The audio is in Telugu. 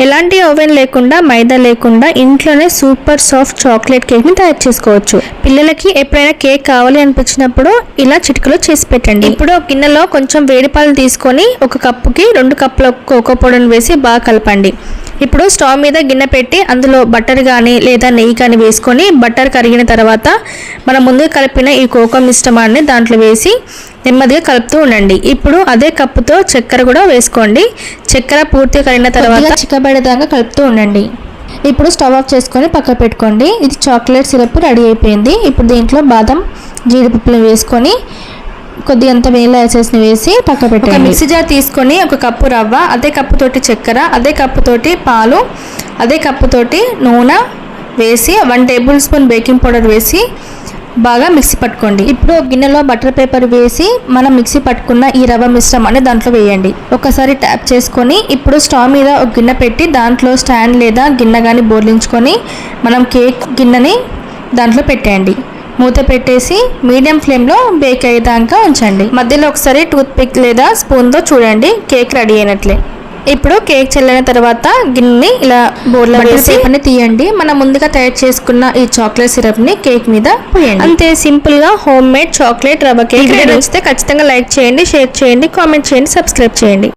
ఎలాంటి ఓవెన్ లేకుండా, మైదా లేకుండా ఇంట్లోనే సూపర్ సాఫ్ట్ చాక్లెట్ కేక్ ని తయారు చేసుకోవచ్చు. పిల్లలకి ఎప్పుడైనా కేక్ కావాలి అనిపించినప్పుడు ఇలా చిటికలో చేసి పెట్టండి. ఇప్పుడు గిన్నెలో కొంచెం వేడి పాలు తీసుకొని 1 కప్పుకి 2 కప్పుల కోకో పౌడర్ని వేసి బాగా కలపండి. ఇప్పుడు స్టవ్ మీద గిన్నె పెట్టి అందులో బటర్ కానీ లేదా నెయ్యి కానీ వేసుకొని బటర్ కరిగిన తర్వాత మనం ముందుగా కలిపిన ఈ కోకో మిశ్రమాన్ని దాంట్లో వేసి నెమ్మదిగా కలుపుతూ ఉండండి. ఇప్పుడు అదే కప్పుతో చక్కెర కూడా వేసుకోండి. చక్కెర పూర్తిగా కరిగిన తర్వాత చిక్కబడేదాకా కలుపుతూ ఉండండి. ఇప్పుడు స్టవ్ ఆఫ్ చేసుకొని పక్కన పెట్టుకోండి. ఇది చాక్లెట్ సిరప్ రెడీ అయిపోయింది. ఇప్పుడు దీంట్లో బాదం, జీడిపప్పులు వేసుకొని కొద్దిగా అంత వెనిలా ఎసెన్స్ని వేసి పక్కన పెట్టండి. మిక్సీ జార్ తీసుకొని 1 కప్పు రవ్వ, అదే కప్పుతోటి చక్కెర, అదే కప్పుతోటి పాలు, అదే కప్పుతోటి నూనె వేసి 1 టేబుల్ స్పూన్ బేకింగ్ పౌడర్ వేసి బాగా మిక్సీ పట్టుకోండి. ఇప్పుడు గిన్నెలో బటర్ పేపర్ వేసి మనం మిక్సీ పట్టుకున్న ఈ రవ్వ మిశ్రమాన్ని దాంట్లో వేయండి. ఒకసారి ట్యాప్ చేసుకొని ఇప్పుడు స్టవ్ మీద ఒక గిన్నె పెట్టి దాంట్లో స్టాండ్ లేదా గిన్నె కానీ బోర్లించుకొని మనం కేక్ గిన్నెని దాంట్లో పెట్టేయండి. మూత పెట్టేసి మీడియం ఫ్లేమ్లో బేక్ అయ్యేదాకా ఉంచండి. మధ్యలో ఒకసారి టూత్ పిక్ లేదా స్పూన్తో చూడండి, కేక్ రెడీ అయినట్లే. ఇప్పుడు కేక్ చల్లిన తర్వాత గిన్నెని ఇలా బోర్లో వేసి తీయండి. మనం ముందుగా తయారు చేసుకున్న ఈ చాక్లెట్ సిరప్ని కేక్ మీద పోయండి. అంతే, సింపుల్గా హోమ్ మేడ్ చాక్లెట్ రవ్వ కేక్. నచ్చితే ఖచ్చితంగా లైక్ చేయండి, షేర్ చేయండి, కామెంట్ చేయండి, సబ్స్క్రైబ్ చేయండి.